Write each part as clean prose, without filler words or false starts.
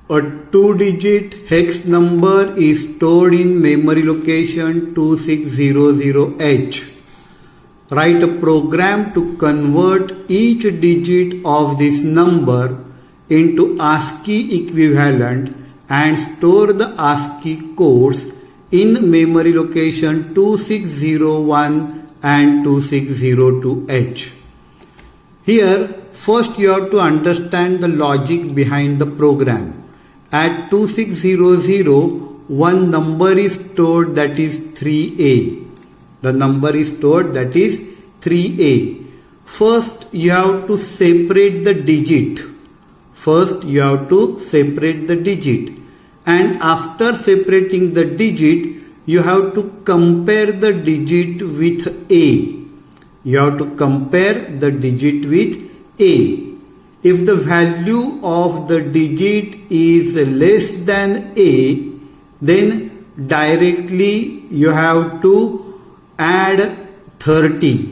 A 2-digit hex number is stored in memory location 2600H. Write a program to convert each digit of this number into ASCII equivalent and store the ASCII codes in memory location 2601 and 2602H. Here, first you have to understand the logic behind the program. At 2600, one number is stored, that is 3A. The number is stored, that is 3A. First, you have to separate the digit. And after separating the digit, you have to compare the digit with A. If the value of the digit is less than A, then directly you have to add 30.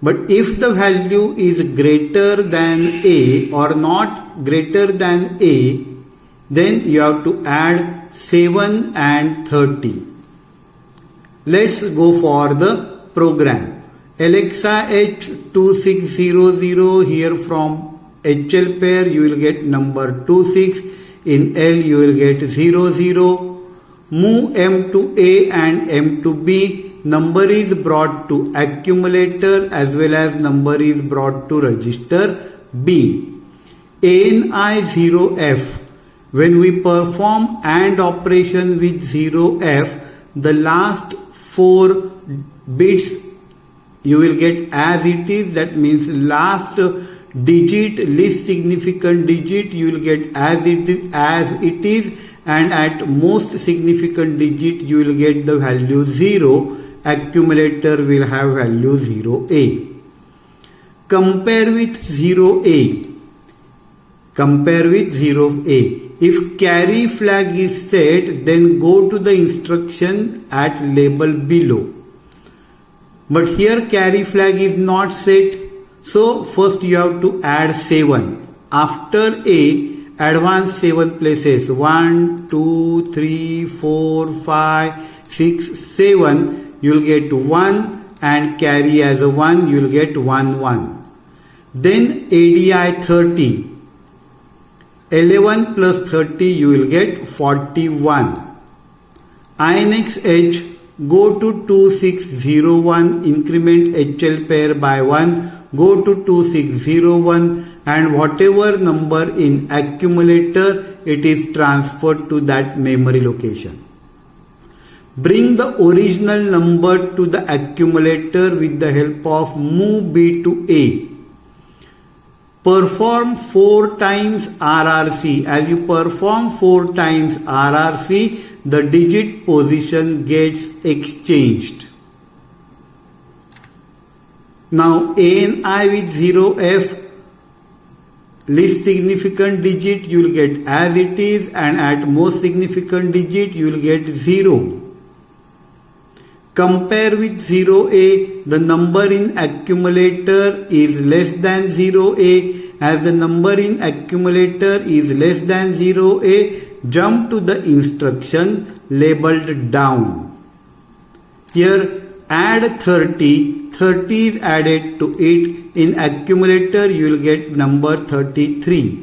But if the value is greater than A or not greater than A, then you have to add 7 and 30. Let's go for the program. Alexa H2600, here from HL pair you will get number 26, in L you will get 00. Move M to A and M to B, number is brought to accumulator as well as number is brought to register B. ANI 0F, when we perform AND operation with 0F, the last 4 bits you will get as it is, that means last digit, least significant digit you will get as it is, and at most significant digit you will get the value 0. Accumulator will have value 0A. Compare with 0A. If carry flag is set, then go to the instruction at label below. But here carry flag is not set. So first you have to add 7. After A, advance 7 places. 1, 2, 3, 4, 5, 6, 7. You will get 1 and carry as a 1. You will get 1, 1. Then ADI 30. 11 plus 30 you will get 41. INX H, go to 2601, increment HL pair by 1, go to 2601 and whatever number in accumulator, it is transferred to that memory location. Bring the original number to the accumulator with the help of move B to A. Perform 4 times RRC. As you perform 4 times RRC, the digit position gets exchanged. Now ANI with 0F, least significant digit you will get as it is, and at most significant digit you will get 0. Compare with 0A, the number in accumulator is less than 0A. As the number in accumulator is less than 0A, jump to the instruction labeled down. Here add 30, 30 is added to it. In accumulator you will get number 33.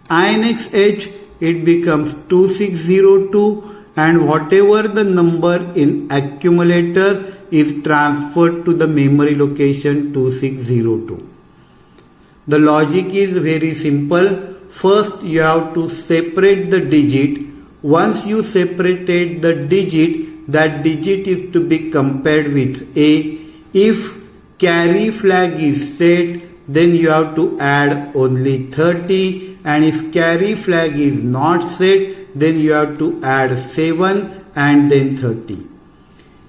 INX H, it becomes 2602 and whatever the number in accumulator is transferred to the memory location 2602. The logic is very simple. First you have to separate the digit. Once you separated the digit, that digit is to be compared with A. If carry flag is set, then you have to add only 30, and if carry flag is not set, then you have to add 7 and then 30.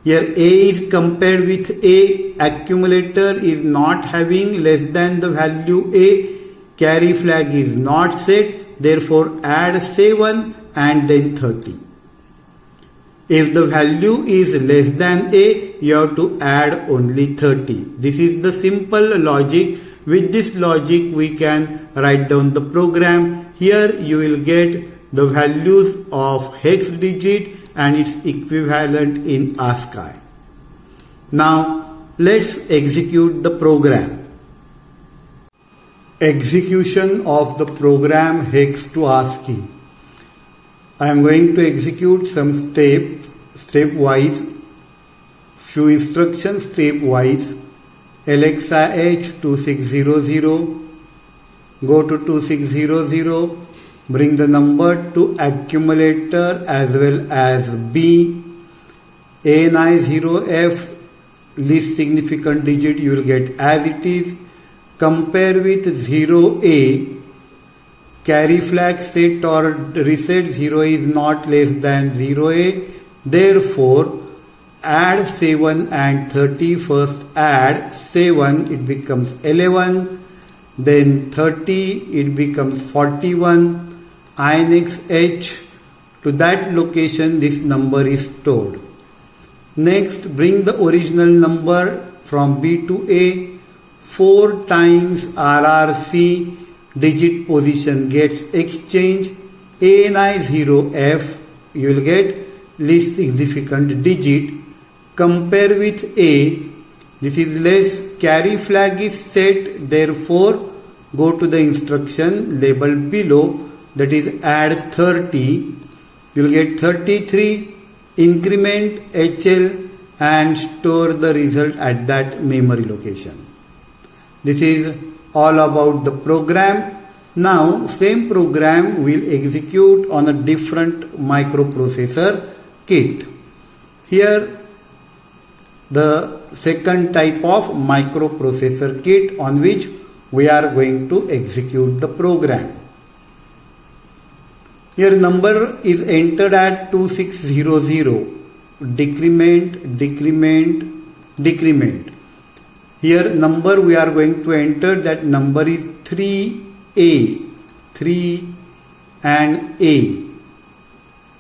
Here A is compared with A, accumulator is not having less than the value A, carry flag is not set, therefore add 7 and then 30. If the value is less than A, you have to add only 30. This is the simple logic. With this logic we can write down the program. Here you will get the values of hex digit and its equivalent in ASCII. Now let's execute the program. Execution of the program hex to ASCII. I am going to execute some steps stepwise, few instructions stepwise. Alexa H2600, go to 2600, bring the number to accumulator as well as B. ANI0F, least significant digit you will get as it is. Compare with 0A, carry flag set or reset 0 is not less than 0A. Therefore, add 7 and 30. First add 7, it becomes 11. Then 30, it becomes 41. INX H, to that location this number is stored. Next, bring the original number from B to A. 4 times RRC, digit position gets exchanged. ANI0F, you will get least significant digit. Compare with A, this is less, carry flag is set, therefore go to the instruction labeled below, that is add 30, you will get 33, increment HL and store the result at that memory location. This is all about the program. Now same program will execute on a different microprocessor kit. Here the second type of microprocessor kit on which we are going to execute the program. Here number is entered at 2600, decrement, decrement, decrement. Here number we are going to enter, that number is 3A, 3 and A.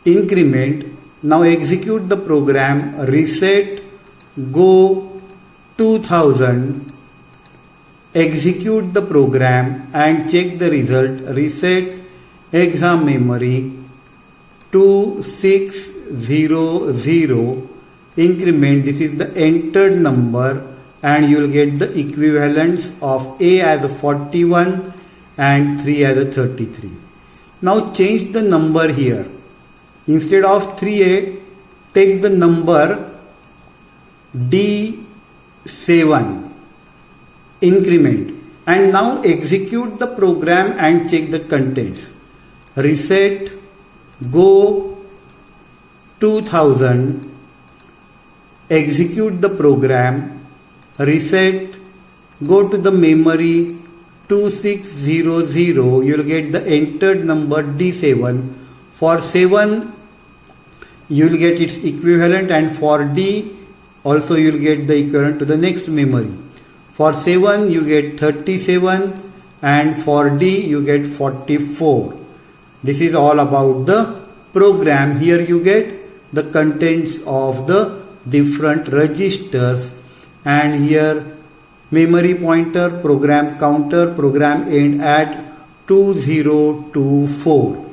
Increment. Now execute the program, reset, go 2000, execute the program and check the result. Reset exam memory 2600, increment, this is the entered number and you will get the equivalents of A as a 41 and 3 as a 33. Now change the number here. Instead of 3A, take the number D7, increment, and now execute the program and check the contents. Reset, go 2000, execute the program, reset, go to the memory 2600, you will get the entered number D7. For 7, you will get its equivalent, and for D also you will get the equivalent to the next memory. For 7 you get 37 and for D you get 44. This is all about the program. Here you get the contents of the different registers, and here memory pointer, program counter, program end at 2024.